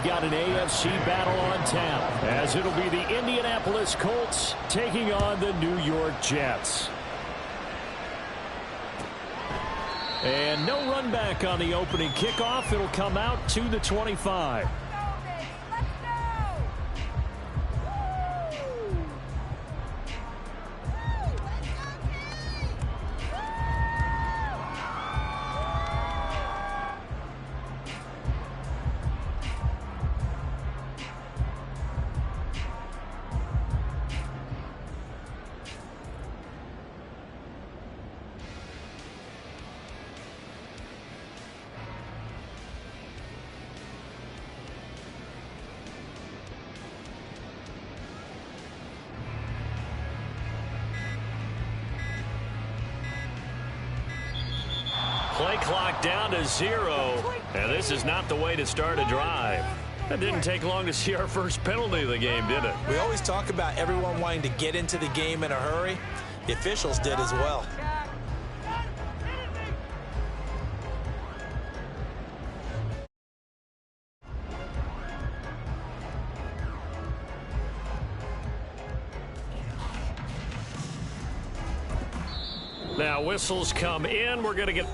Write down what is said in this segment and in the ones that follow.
we've got an AFC battle on tap, as it'll be the Indianapolis Colts taking on the New York Jets. And no run back on the opening kickoff. It'll come out to the 25. Play clock down to 0, and this is not the way to start a drive. It didn't take long to see our first penalty of the game, did it? We always talk about everyone wanting to get into the game in a hurry. The officials did as well. Now whistles come in. We're going to get...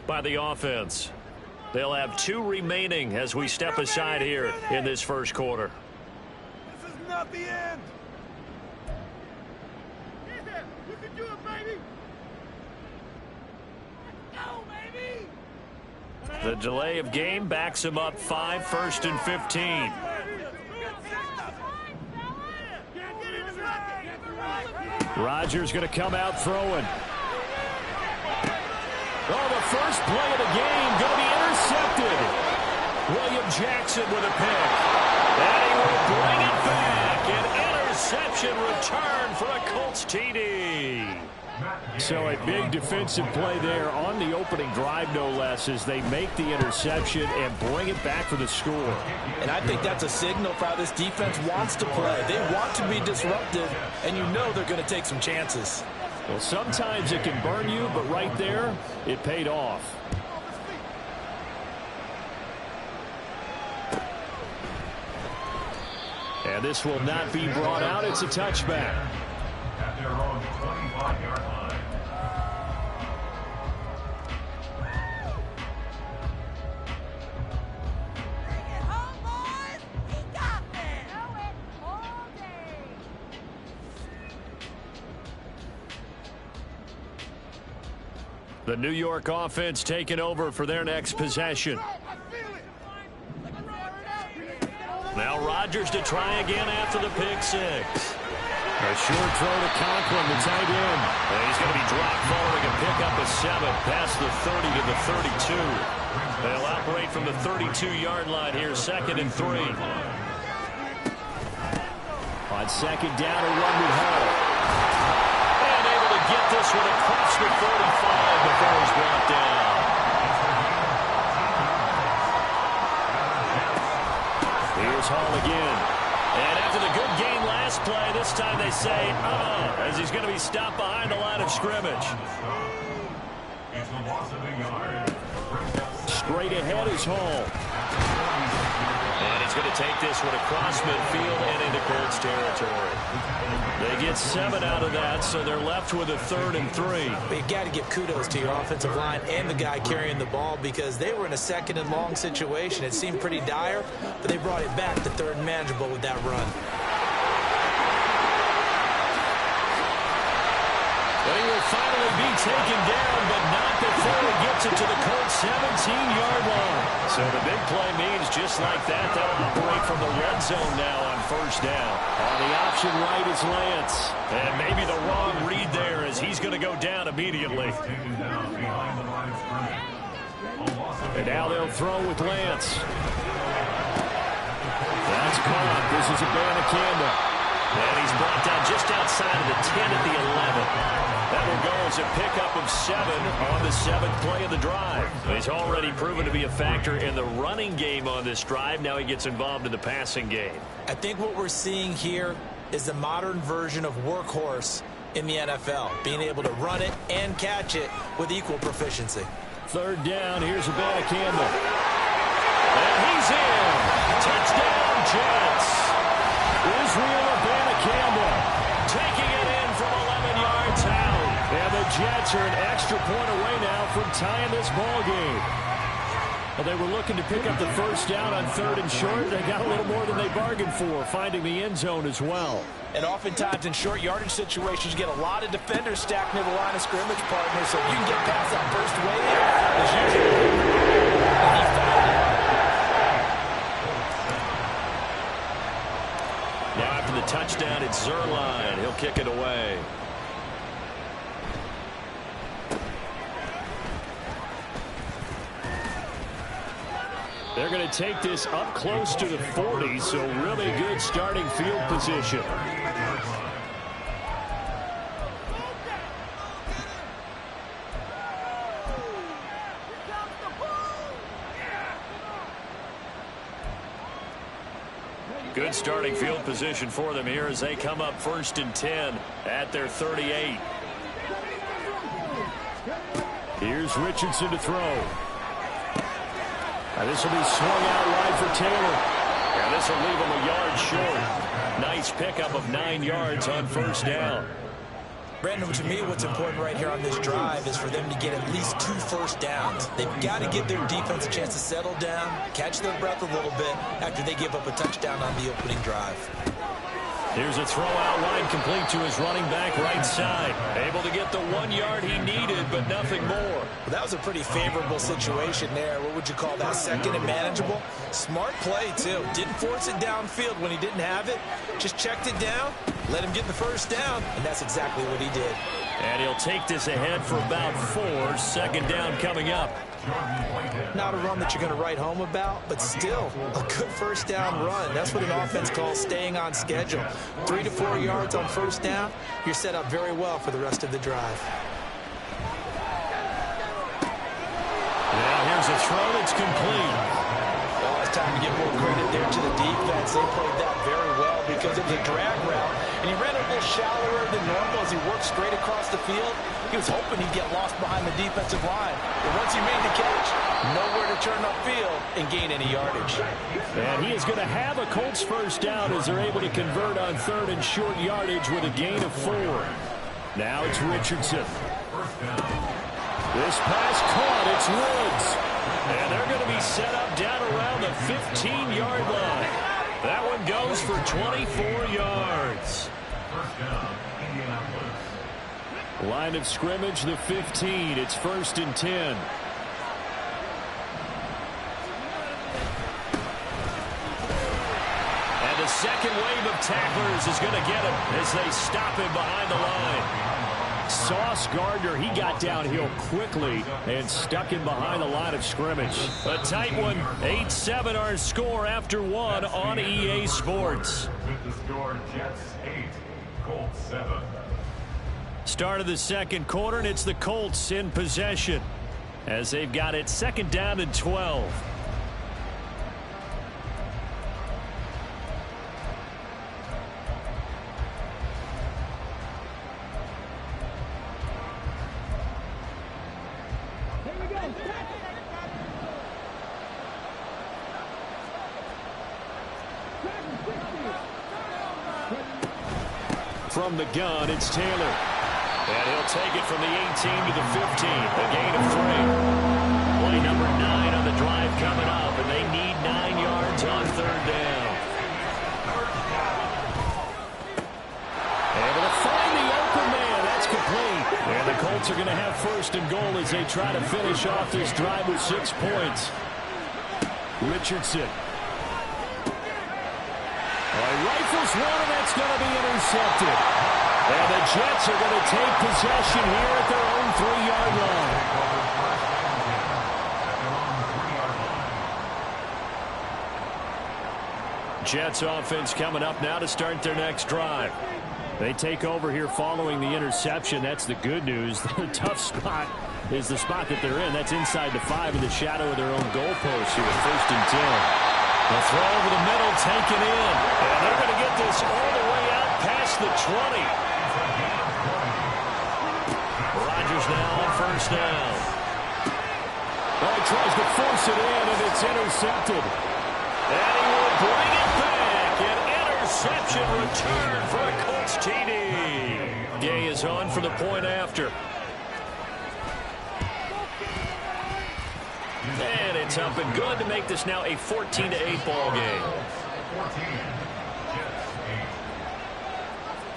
by the offense. They'll have 2 remaining as we step aside here in this first quarter. This is not the end. Yeah, you can do it, baby. Let's go, baby. The delay of game backs him up 5, 1st and 15. Rodgers going to come out throwing. Oh, the first play of the game going to be intercepted. William Jackson with a pick. And he will bring it back. An interception return for a Colts TD. So a big defensive play there on the opening drive, no less, as they make the interception and bring it back for the score. And I think that's a signal for how this defense wants to play. They want to be disruptive, and you know they're going to take some chances. Well, sometimes it can burn you, but right there, it paid off. And this will not be brought out. It's a touchback. At their own 25-yard line. The New York offense taking over for their next possession. Now Rodgers to try again after the pick 6. A short throw to Conklin, the tight end. And he's going to be dropped forward and pick up a 7 past the 30 to the 32. They'll operate from the 32-yard line here, 2nd and 3. On 2nd down, a run with Hall. Get this one across the 45 before he's brought down. Here's Hall again. And after the good game last play, this time they say, as he's going to be stopped behind the line of scrimmage. Straight ahead is Hall. And he's going to take this one across midfield and into Colts territory. They get 7 out of that, so they're left with a 3rd and 3. But you've got to give kudos to your offensive line and the guy carrying the ball, because they were in a 2nd and long situation. It seemed pretty dire, but they brought it back to 3rd and manageable with that run. But he will finally be taken down, but not before he gets it to the Colts 17-yard line. So the big play means just like that, they'll operate from the red zone now on 1st down. On the option right is Lance. And going to go down immediately. Taken down behind the line of scrimmage. And now they'll throw with Lance. That's caught. This is Abanikanda. And he's brought down just outside of the 10 at the 11. That will go as a pickup of 7 on the 7th play of the drive. He's already proven to be a factor in the running game on this drive. Now he gets involved in the passing game. I think what we're seeing here is the modern version of workhorse in the NFL, being able to run it and catch it with equal proficiency. 3rd down, here's Abanikanda. And he's in. Touchdown, Jets. Israel Abanikanda taking it in from 11 yards out. And the Jets are an extra point away now from tying this ball game. Well, they were looking to pick up the 1st down on 3rd and short. They got a little more than they bargained for, finding the end zone as well. And oftentimes in short yardage situations, you get a lot of defenders stacked near the line of scrimmage, partner. So if you can get past that first wave, it's usually and he found it. Now after the touchdown, it's Zerline. He'll kick it away. They're going to take this up close to the 40, so really good starting field position. Good starting field position for them here as they come up 1st and 10 at their 38. Here's Richardson to throw. This will be swung out wide for Taylor. And this will leave him a yard short. Nice pickup of 9 yards on 1st down. Brandon, to me, what's important right here on this drive is for them to get at least 2 first downs. They've got to give their defense a chance to settle down, catch their breath a little bit after they give up a touchdown on the opening drive. Here's a throw out wide, complete to his running back right side. Able to get the 1 yard he needed, but nothing more. Well, that was a pretty favorable situation there. What would you call that? 2nd and manageable? Smart play, too. Didn't force it downfield when he didn't have it. Just checked it down, let him get the 1st down, and that's exactly what he did. And he'll take this ahead for about 4. 2nd down coming up. Not a run that you're going to write home about, but still a good 1st down run. That's what an offense calls staying on schedule. 3 to 4 yards on 1st down, you're set up very well for the rest of the drive. Now here's a throw that's complete. Well, it's time to give more credit there to the defense. They played that very well because it was a drag route, and he ran a little shallower than normal as he worked straight across the field. He was hoping he'd get lost behind the defensive line. But once he made the catch, nowhere to turn upfield and gain any yardage. And he is going to have a Colts 1st down as they're able to convert on 3rd and short yardage with a gain of 4. Now it's Richardson. This pass caught. It's Woods. And they're going to be set up down around the 15-yard line. That one goes for 24 yards. 1st down, Indianapolis. Line of scrimmage, the 15. It's 1st and 10. And the second wave of tacklers is going to get him as they stop him behind the line. Sauce Gardner, he got downhill quickly and stuck him behind the line of scrimmage. A tight one, 8-7 our score after 1 on EA Sports. With the score, Jets 8, Colts 7. Start of the 2nd quarter, and it's the Colts in possession as they've got it 2nd down and 12. From the gun, it's Taylor. And he'll take it from the 18 to the 15. A gain of 3. Play number 9 on the drive coming up, and they need 9 yards on 3rd down. Able to find the open man. That's complete. And the Colts are going to have 1st and goal as they try to finish off this drive with 6 points. Richardson. Rifles one, and that's going to be intercepted. And the Jets are going to take possession here at their own 3-yard line. Jets offense coming up now to start their next drive. They take over here following the interception. That's the good news. The tough spot is the spot that they're in. That's inside the 5 in the shadow of their own goalpost here with 1st and 10. They'll throw over the middle, taken in. And they're going to get this all the way out past the 20. Rodgers now on 1st down. Oh, he tries to force it in, and it's intercepted. And he will bring it back. An interception return for a Colts TD. Gay is on for the point after. And it's up and good to make this now a 14-8 ball game.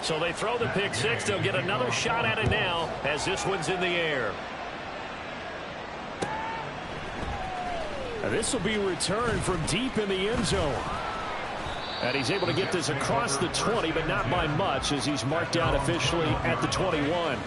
So they throw the pick six. They'll get another shot at it now as this one's in the air. This will be returned from deep in the end zone. And he's able to get this across the 20, but not by much as he's marked down officially at the 21.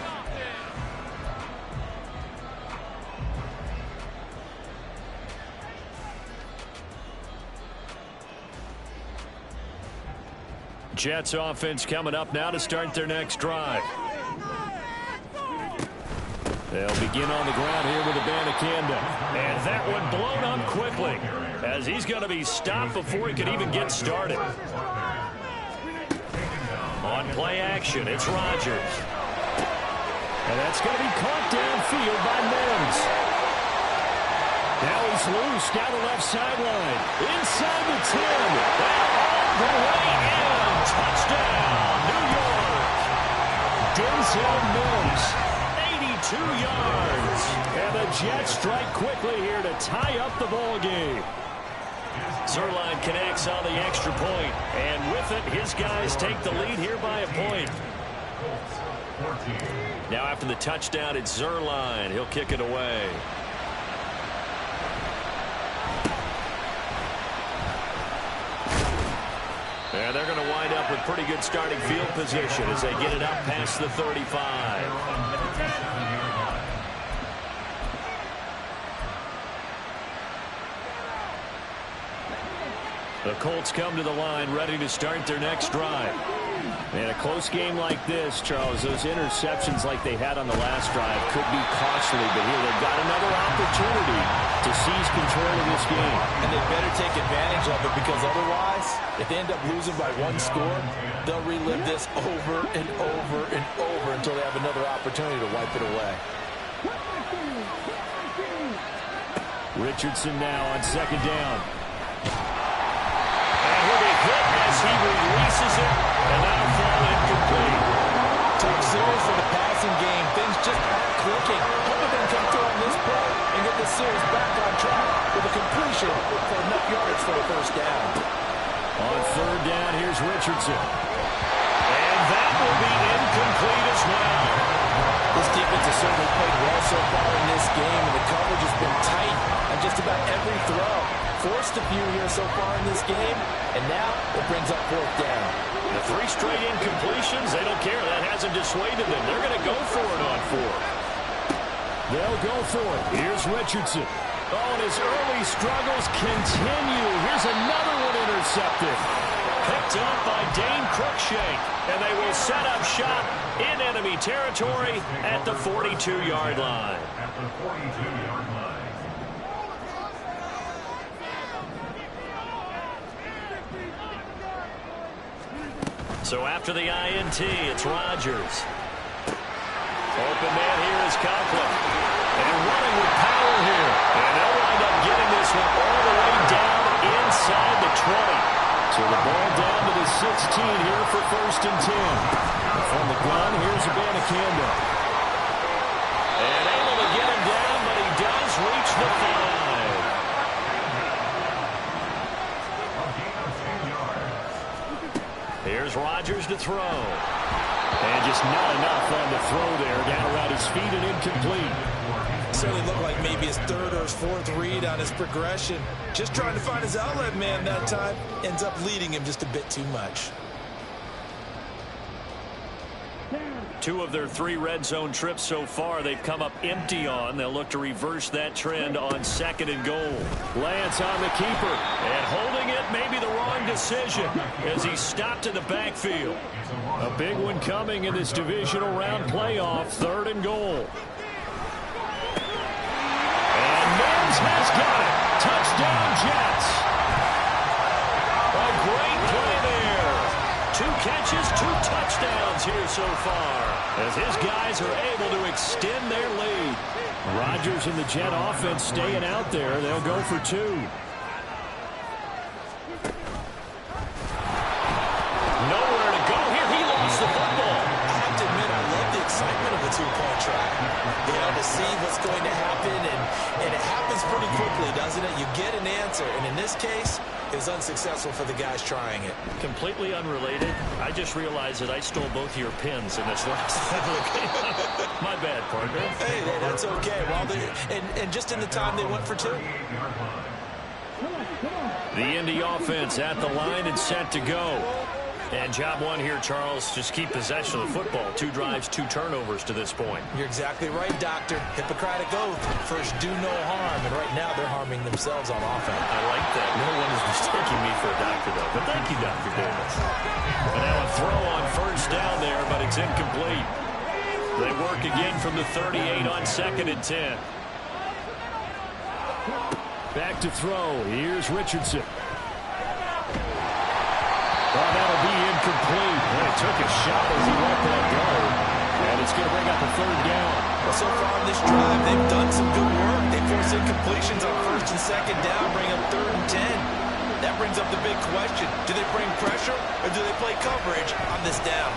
Jets offense coming up now to start their next drive. They'll begin on the ground here with Abanikanda. And that one blown up quickly as he's going to be stopped before he can even get started. On play action, it's Rodgers. And that's going to be caught downfield by Mims. Now he's loose down the left sideline. Inside the 10. And all the way in. Touchdown, New York. Denzel Mims. 82 yards. And the Jets strike quickly here to tie up the ball game. Zuerlein connects on the extra point. And with it, his guys take the lead here by a point. Now after the touchdown, it's Zuerlein. He'll kick it away. And they're going to wind up with pretty good starting field position as they get it up past the 35. The Colts come to the line ready to start their next drive. And a close game like this, Charles, those interceptions like they had on the last drive could be costly. But here they've got another opportunity to seize control of this game. And they better take advantage of it because otherwise, if they end up losing by one score, they'll relive this over and over and over until they have another opportunity to wipe it away. Richardson now on 2nd down. And he'll be hit as he releases it, and that'll fall incomplete. Tough series for the passing game. Things just aren't clicking. Hoping they can come through on this play and get the series back on track with a completion for enough yards for a 1st down. On 3rd down, here's Richardson. And that will be incomplete as well. This defense has certainly played well so far in this game, and the coverage has been tight on just about every throw. Forced a few here so far in this game, and now it brings up 4th down. The 3 straight incompletions, they don't care. That hasn't dissuaded them. They're going to go for it on 4th. They'll go for it. Here's Richardson. Oh, and his early struggles continue. Here's another one intercepted. Picked up by Dane Cruikshank, and they will set up shop in enemy territory at the 42-yard line. At the 42-yard line. So after the INT, it's Rodgers. Open man here is Conklin. And running with power here. And they'll wind up getting this one all the way down inside the 20. So the ball down to the 16 here for 1st and 10. And from the gun, here's Abanikanda. And able to get him down, but he does reach the 5. Here's Rodgers to throw. And just not enough on the throw there. Down around his feet and incomplete. Certainly looked like maybe his 3rd or his 4th read on his progression. Just trying to find his outlet man that time. Ends up leading him just a bit too much. 2 of their 3 red zone trips so far, they've come up empty on. They'll look to reverse that trend on 2nd and goal. Lance on the keeper, and holding it may be the wrong decision as he stopped in the backfield. A big one coming in this divisional round playoff, 3rd and goal. And Mims has got it. Touchdown, Jets. A great play there. 2 catches, 2 touchdowns here so far as his guys are able to extend their lead. Rodgers and the Jet offense staying out there. They'll go for 2. Nowhere to go here. He lost the football. I have to admit, I love the excitement of the 2-point try. You know, to see what's going to happen, and it happens pretty quickly, doesn't it? You get an answer, and in this case, it was unsuccessful for the guys trying it. Completely unrelated. I just realized that I stole both of your pins in this last game. My bad, partner. Hey, that's okay. Well, and just in the time they went for 2. The Indy offense at the line and set to go. And job 1 here, Charles, just keep possession of the football. 2 drives, 2 turnovers to this point. You're exactly right, Doctor. Hippocratic oath. First, do no harm. And right now, they're harming themselves on offense. I like that. No one is mistaking me for a doctor, though. But thank you, Dr. Davis. And now a throw on 1st down there, but it's incomplete. They work again from the 38 on 2nd and 10. Back to throw. Here's Richardson. Oh, that'll be incomplete. Well, he took a shot as he let that go. And it's going to bring up a 3rd down. Well, so far on this drive, they've done some good work. They force incompletions on 1st and 2nd down, bring up 3rd and 10. That brings up the big question. Do they bring pressure, or do they play coverage on this down?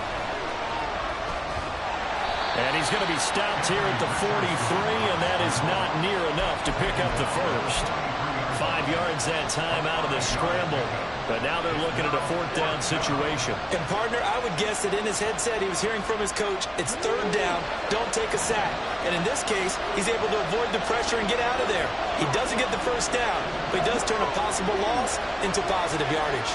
And he's going to be stopped here at the 43, and that is not near enough to pick up the 1st. 5 yards that time out of the scramble. But now they're looking at a 4th down situation. And, partner, I would guess that in his headset he was hearing from his coach, it's 3rd down, don't take a sack. And in this case, he's able to avoid the pressure and get out of there. He doesn't get the 1st down, but he does turn a possible loss into positive yardage.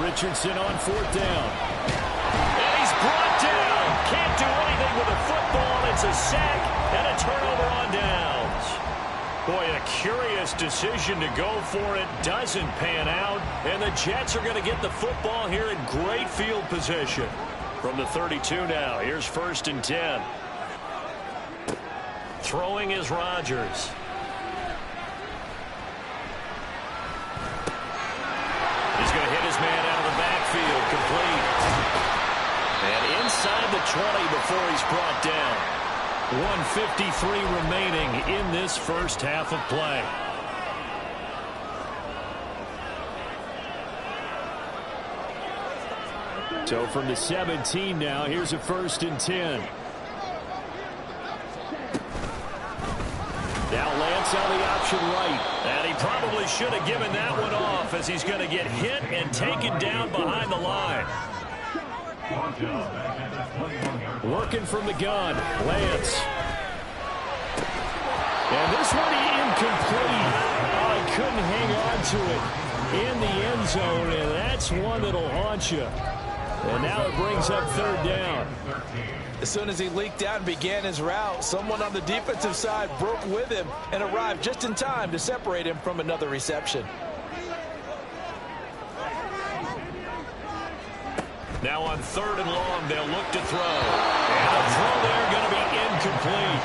Richardson on 4th down. And he's brought down. Can't do anything with the football. It's a sack and a turnover on downs. Boy, a curious decision to go for it. Doesn't pan out. And the Jets are going to get the football here in great field position. From the 32 now, here's 1st and 10. Throwing is Rodgers. He's going to hit his man out of the backfield, complete. And inside the 20 before he's brought down. 1:53 remaining in this 1st half of play. So from the 17 now, here's a 1st and 10. Now Lance on the option right. And he probably should have given that one off as he's going to get hit and taken down behind the line. Working from the gun, Lance. And this one incomplete. Oh, he couldn't hang on to it in the end zone, and that's one that'll haunt you. And now it brings up 3rd down. As soon as he leaked out and began his route, someone on the defensive side broke with him and arrived just in time to separate him from another reception. Now on 3rd and long, they'll look to throw. And the throw there going to be incomplete.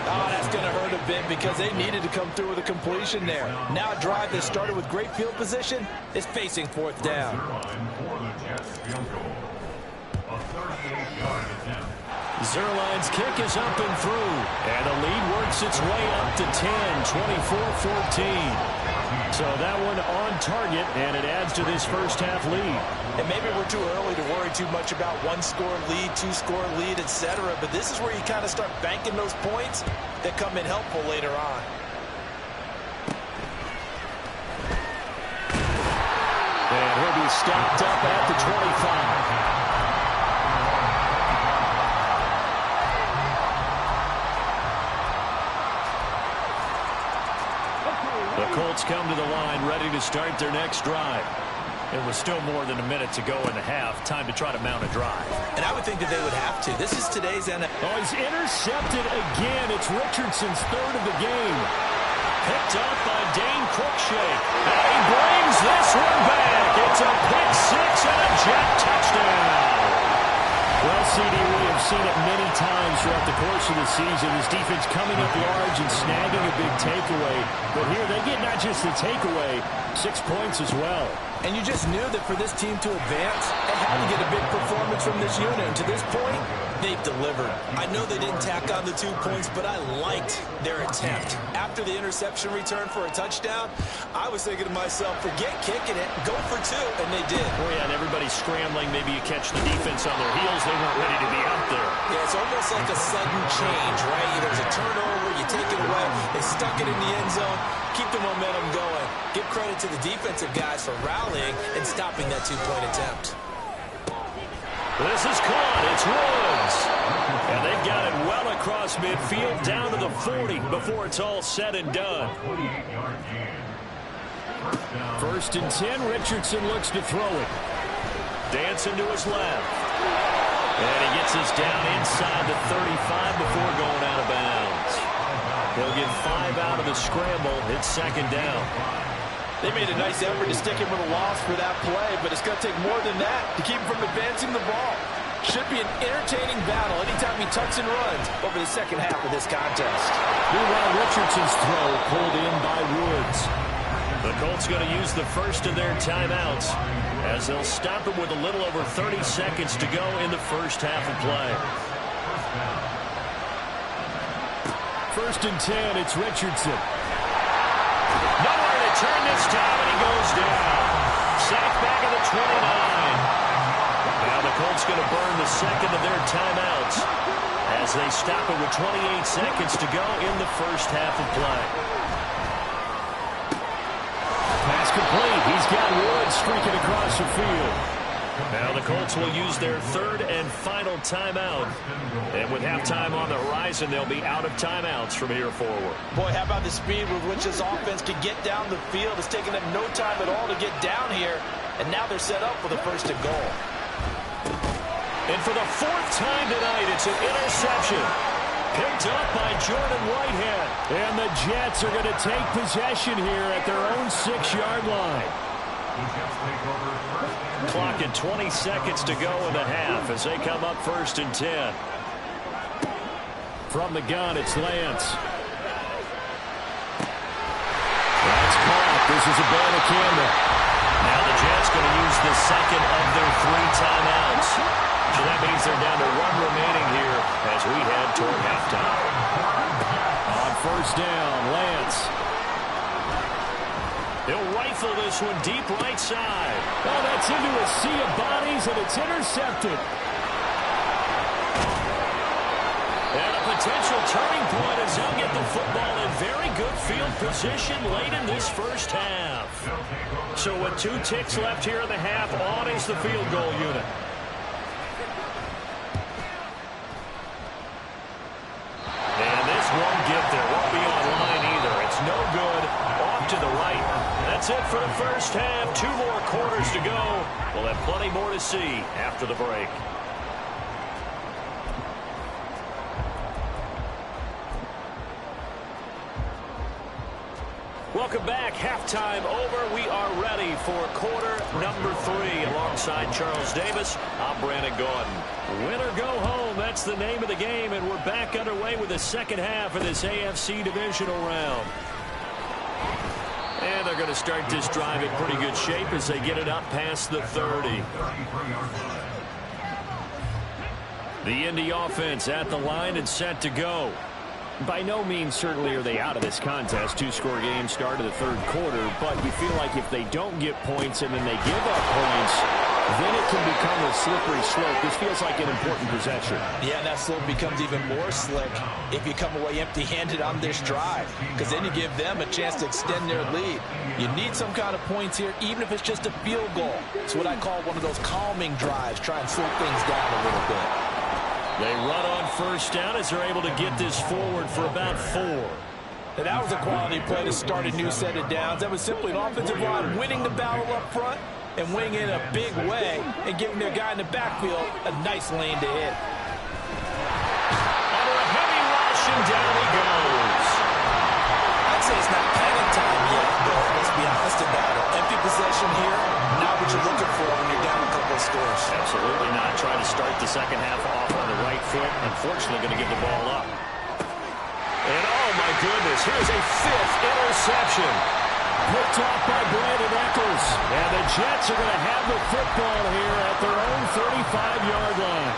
Oh, that's going to hurt a bit because they needed to come through with a completion there. Now a drive that started with great field position is facing 4th down. Zerline's kick is up and through. And the lead works its way up to 10, 24-14. So that one on target, and it adds to this 1st half lead. And maybe we're too early to worry too much about 1-score lead, 2-score lead, etc. But this is where you kind of start banking those points that come in helpful later on. And he'll be stopped up at the 25. The Colts come to the line ready to start their next drive. It was still more than a minute to go in the half. Time to try to mount a drive. And I would think that they would have to. This is today's NFL. Oh, he's intercepted again. It's Richardson's third of the game. Picked up by Dane Cruikshank. And he brings this one back. It's a pick six and a Jet touchdown. Well, CD, we have seen it many times throughout the course of the season. His defense coming up large and snagging a big takeaway. But here they get not just the takeaway, 6 points as well. And you just knew that for this team to advance, they had to get a big performance from this unit. And to this point, they've delivered. I know they didn't tack on the 2 points, but I liked their attempt. After the interception return for a touchdown, I was thinking to myself, forget kicking it, go for 2, and they did. Oh, yeah, and everybody's scrambling. Maybe you catch the defense on their heels. They weren't ready to be out there. Yeah, it's almost like a sudden change, right? There's a turnover, you take it away, they stuck it in the end zone, keep the momentum going. Give credit to the defensive guys for rallying and stopping that 2-point attempt. This is caught. It's Woods. And they've got it well across midfield down to the 40 before it's all said and done. 1st and 10, Richardson looks to throw it. Dancing to his left. And he gets us down inside the 35 before going out of bounds. He'll get 5 out of the scramble. It's 2nd down. They made a nice effort to stick him with a loss for that play, but it's going to take more than that to keep him from advancing the ball. Should be an entertaining battle anytime he tucks and runs over the second half of this contest. Meanwhile, Richardson's throw pulled in by Woods. The Colts going to use the first of their timeouts as they'll stop it with a little over 30 seconds to go in the first half of play. 1st and 10, it's Richardson. Nowhere to turn this time, and he goes down. Sacked back at the 29. Now the Colts going to burn the second of their timeouts as they stop it with 28 seconds to go in the first half of play. Pass complete. He's got Woods streaking across the field. Now the Colts will use their 3rd and final timeout. And with halftime on the horizon, they'll be out of timeouts from here forward. Boy, how about the speed with which this offense can get down the field? It's taken them no time at all to get down here. And now they're set up for the 1st and goal. And for the 4th time tonight, it's an interception. Picked up by Jordan Whitehead. And the Jets are going to take possession here at their own 6-yard line. Clock at 20 seconds to go in the half as they come up 1st and 10. From the gun, it's Lance. That's caught. This is a Abanikanda. Now the Jets going to use the second of their 3 timeouts. So that means they're down to 1 remaining here as we head toward halftime. On 1st down, Lance. He'll rifle this one deep right side. Oh, that's into a sea of bodies, and it's intercepted. And a potential turning point as they'll get the football in very good field position late in this first half. So with 2 ticks left here in the half, on is the field goal unit. And this won't get there. Won't be online either. It's no good. Off to the right. That's it for the first half. 2 more quarters to go. We'll have plenty more to see after the break. Welcome back. Halftime over. We are ready for quarter number 3. Alongside Charles Davis, I'm Brandon Gordon. Win or go home. That's the name of the game, and we're back underway with the second half of this AFC divisional round. And they're going to start this drive in pretty good shape as they get it up past the 30. The Indy offense at the line and set to go. By no means certainly are they out of this contest. 2-score game start of the 3rd quarter, but you feel like if they don't get points and then they give up points, then it can become a slippery slope. This feels like an important possession. Yeah, and that slope becomes even more slick if you come away empty-handed on this drive, because then you give them a chance to extend their lead. You need some kind of points here, even if it's just a field goal. It's what I call one of those calming drives, try and slow things down a little bit. They run on 1st down as they're able to get this forward for about 4. And that was a quality play to start a new set of downs. That was simply an offensive line winning the battle up front and wing in a big way and giving their guy in the backfield a nice lane to hit. Under a heavy rush, and down he goes. I'd say it's not panic time yet, but let's be honest about it. Empty possession here, not what you're looking for when you're down a couple of scores. Absolutely not. Trying to start the second half off on the right foot. Unfortunately, going to give the ball up. And oh my goodness, here's a 5th interception. Picked off by Brandon Eccles. And the Jets are going to have the football here at their own 35-yard line.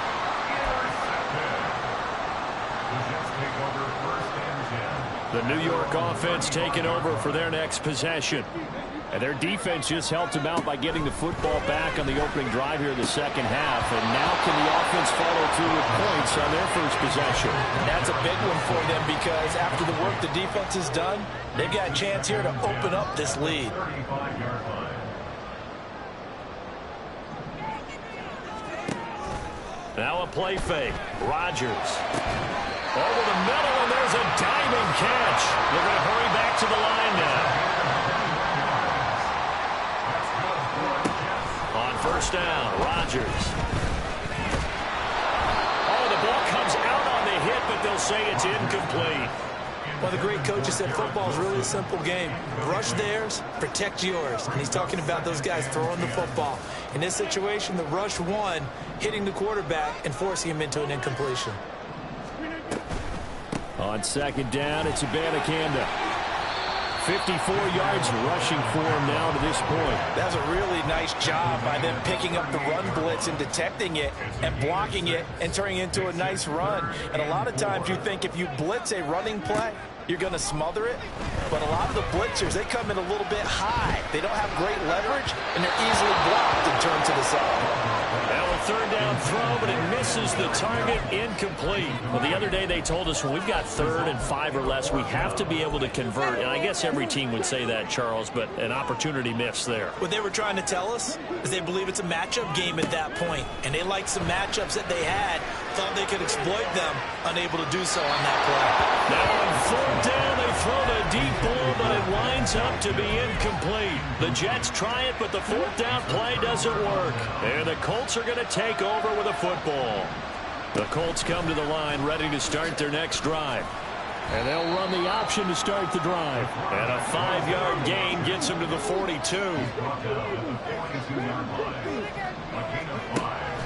The New York offense taking over for their next possession. And their defense just helped them out by getting the football back on the opening drive here in the second half. And now can the offense follow through with points on their first possession? And that's a big one for them because after the work the defense has done, they've got a chance here to open up this lead. Now a play fake. Rodgers. Over the middle, and there's a diving catch. They're going to hurry back to the line now. On first down, Rodgers. Oh, the ball comes out on the hit, but they'll say it's incomplete. Well, the great coaches said football is really a simple game. Rush theirs, protect yours. And he's talking about those guys throwing the football. In this situation, the rush won, hitting the quarterback and forcing him into an incompletion. On second down, it's Abanikanda. 54 yards rushing for him now to this point. That was a really nice job by them picking up the run blitz and detecting it and blocking it and turning it into a nice run. And a lot of times you think if you blitz a running play, you're going to smother it. But a lot of the blitzers, they come in a little bit high. They don't have great leverage, and they're easily blocked and turned to the side. Now a third down throw, but it misses the target, incomplete. Well, the other day they told us when we've got 3rd and 5 or less, we have to be able to convert. And I guess every team would say that, Charles, but an opportunity missed there. What they were trying to tell us is they believe it's a matchup game at that point, and they liked some matchups that they had, thought they could exploit them, unable to do so on that play. Now on 4th down, they throw the deep ball, but it winds up to be incomplete. The Jets try it, but the 4th down play doesn't work. And the Colts are going to take over with a football. The Colts come to the line ready to start their next drive. And they'll run the option to start the drive. And a 5-yard gain gets them to the 42.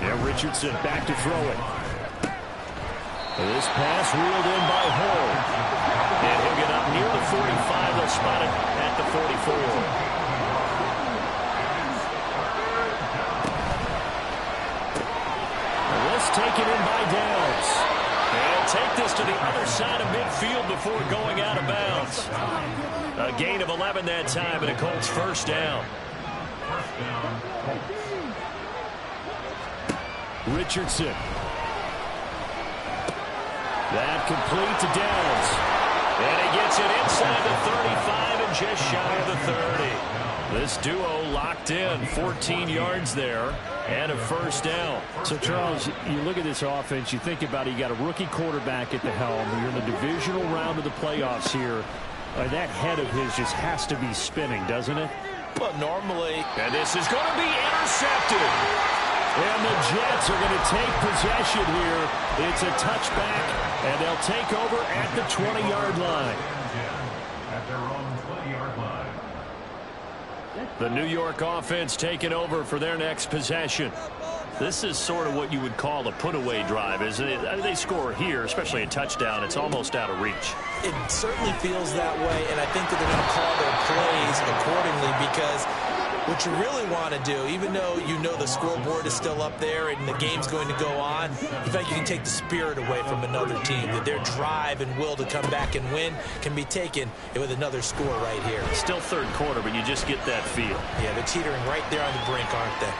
Yeah, Richardson back to throw it. This pass reeled in by Hall. And he'll get up near the 45. They'll spot it at the 44. Taken in by Downs. And take this to the other side of midfield before going out of bounds. A gain of 11 that time, and a Colts first down. Richardson. That complete to Downs. And he gets it inside the 35 and just shy of the 30. This duo locked in, 14 yards there. And a first down. So, Charles, you look at this offense, you think about it, you got a rookie quarterback at the helm. You're in the divisional round of the playoffs here. That head of his just has to be spinning, doesn't it? Well, normally. And this is going to be intercepted. And the Jets are going to take possession here. It's a touchback, and they'll take over at the 20-yard line. At their own 20-yard line. The New York offense taking over for their next possession. This is sort of what you would call a put-away drive, isn't it? They score here, especially a touchdown. It's almost out of reach. It certainly feels that way, and I think that they're going to call their plays accordingly because what you really want to do, even though you know the scoreboard is still up there and the game's going to go on, in fact, you can take the spirit away from another team, that their drive and will to come back and win can be taken with another score right here. Still third quarter, but you just get that feel. Yeah, they're teetering right there on the brink, aren't they?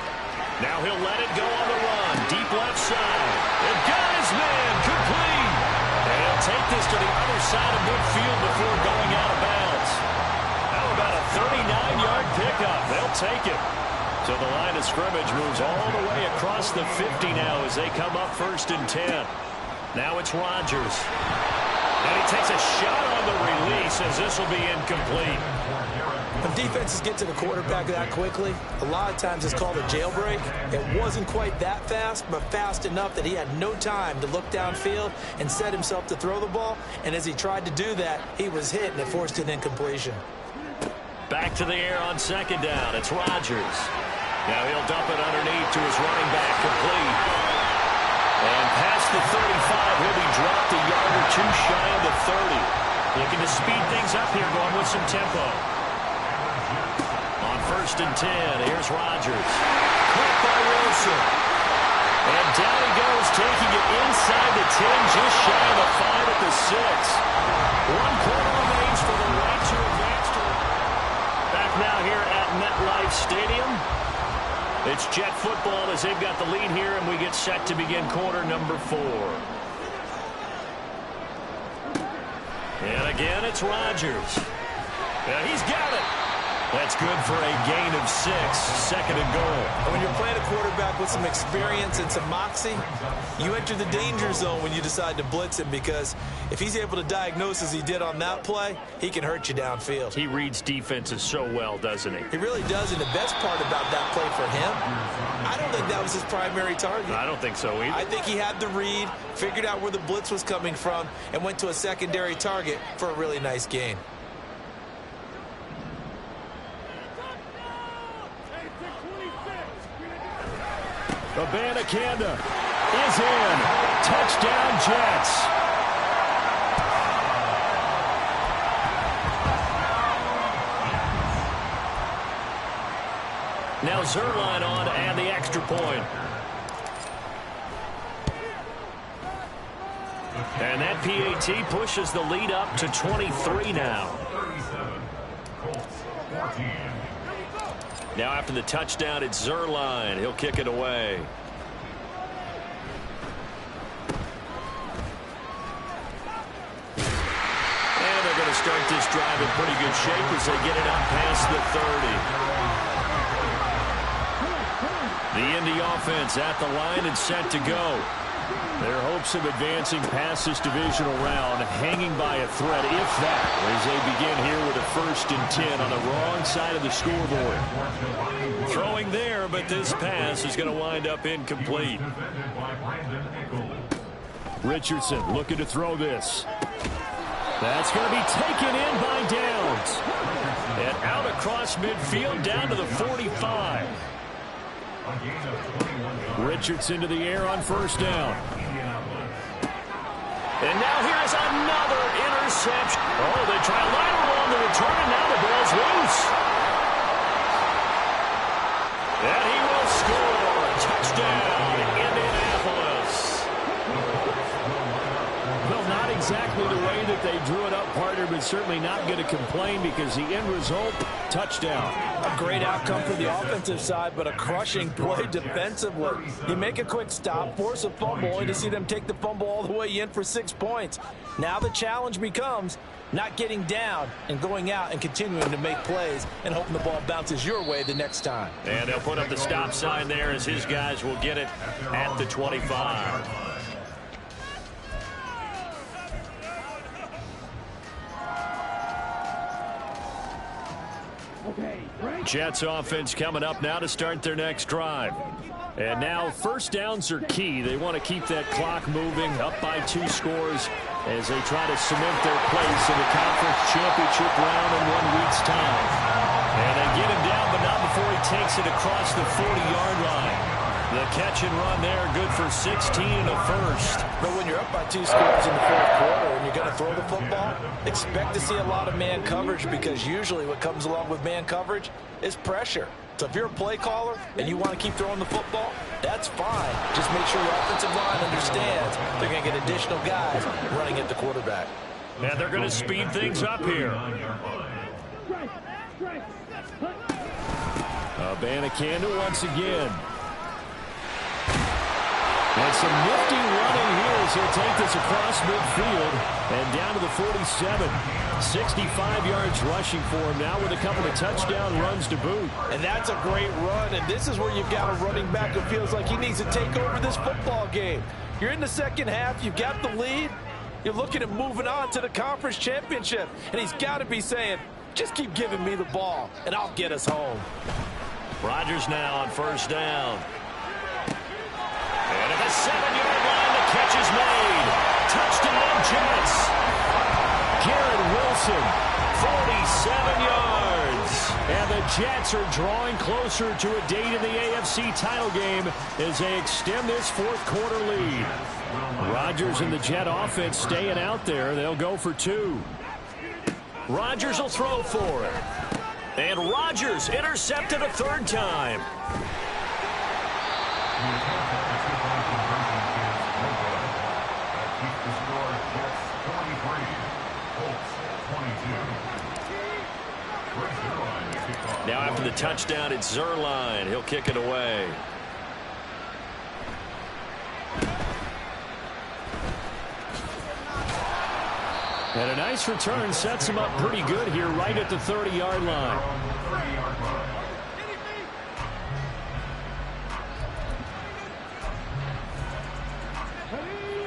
Now he'll let it go on the run. Deep left side. And got his man complete. And he'll take this to the other side of midfield before going out of bounds. How about a 39-yard pickup? They'll take it. So the line of scrimmage moves all the way across the 50 now as they come up 1st and 10. Now it's Rodgers. And he takes a shot on the release as this will be incomplete. When defenses get to the quarterback that quickly, a lot of times it's called a jailbreak. It wasn't quite that fast, but fast enough that he had no time to look downfield and set himself to throw the ball. And as he tried to do that, he was hit, and it forced an incompletion. Back to the air on second down. It's Rodgers. Now he'll dump it underneath to his running back, complete. And past the 35, he'll be dropped a yard or two shy of the 30. Looking to speed things up here, going with some tempo. On 1st and 10, here's Rodgers. Caught by Wilson. And down he goes, taking it inside the 10, just shy of the 5 at the 6. 1 quarter remains for the right to advance to. Back now here at MetLife Stadium. It's Jet football as they've got the lead here, and we get set to begin quarter number 4. And again, it's Rodgers. Yeah, he's got it. That's good for a gain of 6, 2nd and goal. When you're playing a quarterback with some experience and some moxie, you enter the danger zone when you decide to blitz him, because if he's able to diagnose as he did on that play, he can hurt you downfield. He reads defenses so well, doesn't he? He really does, and the best part about that play for him, I don't think that was his primary target. I don't think so either. I think he had the read, figured out where the blitz was coming from, and went to a secondary target for a really nice gain. Abanikanda is in. Touchdown, Jets. Now Zerline on and the extra point. And that PAT pushes the lead up to 23 now. 37. Colts 14. Now after the touchdown, it's Zerline. He'll kick it away. And they're going to start this drive in pretty good shape as they get it up past the 30. The Indy offense at the line and set to go. Their hopes of advancing past this divisional round hanging by a thread, if that, as they begin here with a 1st and 10 on the wrong side of the scoreboard. Throwing there, but this pass is going to wind up incomplete. Richardson looking to throw this. That's going to be taken in by Downs. And out across midfield down to the 45. Richardson to the air on 1st down. And now here's another interception. Oh, they try a lateral on the return, and now the ball's loose. And he will score. Touchdown, Indianapolis. Well, not exactly the way that they drew it up, partner, but certainly not going to complain because the end result, touchdown. A great outcome for the offensive side, but a crushing play defensively. You make a quick stop, force a fumble, only to see them take the fumble all the way in for 6 points. Now the challenge becomes not getting down and going out and continuing to make plays and hoping the ball bounces your way the next time. And they'll put up the stop sign there as his guys will get it at the 25. Jets offense coming up now to start their next drive. And now 1st downs are key. They want to keep that clock moving, up by 2 scores as they try to cement their place in the conference championship round in 1 week's time. And they get him down, but not before he takes it across the 40-yard line. The catch and run there, good for 16 and a 1st. But when you're up by 2 scores in the 4th quarter and you're going to throw the football, expect to see a lot of man coverage, because usually what comes along with man coverage is pressure. So if you're a play caller and you want to keep throwing the football, that's fine. Just make sure your offensive line understands they're going to get additional guys running at the quarterback. And they're going to speed things up here. Abanikanda once again. And some nifty running here as he'll take this across midfield and down to the 47. 65 yards rushing for him now with a couple of touchdown runs to boot. And that's a great run, and this is where you've got a running back who feels like he needs to take over this football game. You're in the second half, you've got the lead. You're looking at moving on to the conference championship, and he's got to be saying, just keep giving me the ball, and I'll get us home. Rodgers now on first down. And at the 7-yard line, the catch is made. Touchdown, Jets. Garrett Wilson, 47 yards. And the Jets are drawing closer to a date in the AFC title game as they extend this fourth quarter lead. Rodgers and the Jet offense staying out there. They'll go for 2. Rodgers will throw for it. And Rodgers intercepted a third time. Now after the touchdown, it's Zerline. He'll kick it away. And a nice return sets him up pretty good here right at the 30-yard line.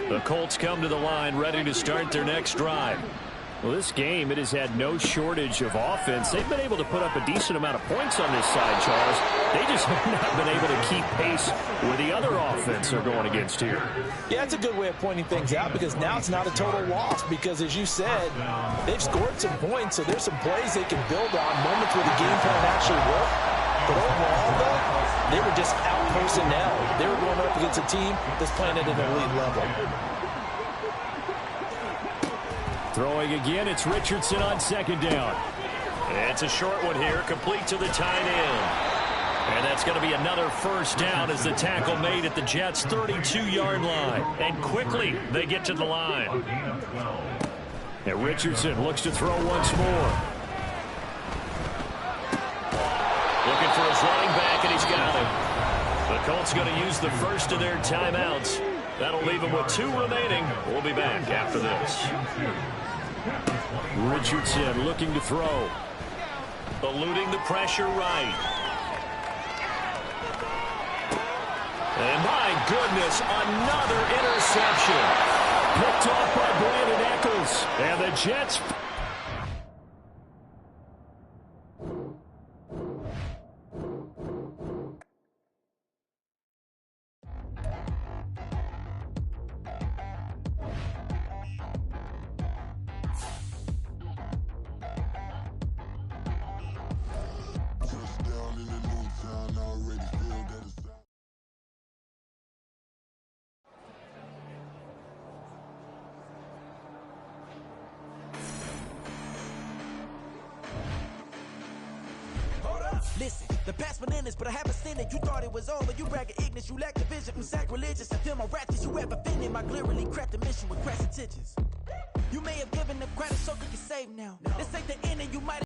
The Colts come to the line ready to start their next drive. Well, this game, it has had no shortage of offense. They've been able to put up a decent amount of points on this side, Charles. They just have not been able to keep pace with the other offense they're going against here. Yeah, it's a good way of pointing things out because now it's not a total loss because, as you said, they've scored some points, so there's some plays they can build on, moments where the game plan actually worked. But overall, though, they were just out-personnel. They were going up against a team that's playing at an elite level. Throwing again, it's Richardson on second down. It's a short one here, complete to the tight end. And that's going to be another first down as the tackle made at the Jets' 32-yard line. And quickly, they get to the line. And Richardson looks to throw once more. Looking for his running back, and he's got him. The Colts going to use the first of their timeouts. That'll leave them with 2 remaining. We'll be back after this. Richardson looking to throw. Eluding the pressure right. And my goodness, another interception. Picked off by Brandon Eccles. And the Jets... Listen, the past bananas, but I haven't seen it. You thought it was over. You bragging ignorance. You lack the vision from sacrilegious. I feel my ratchets. You ever been in my clearly cracked the mission with crass intentions. You may have given them credit so you can save now. This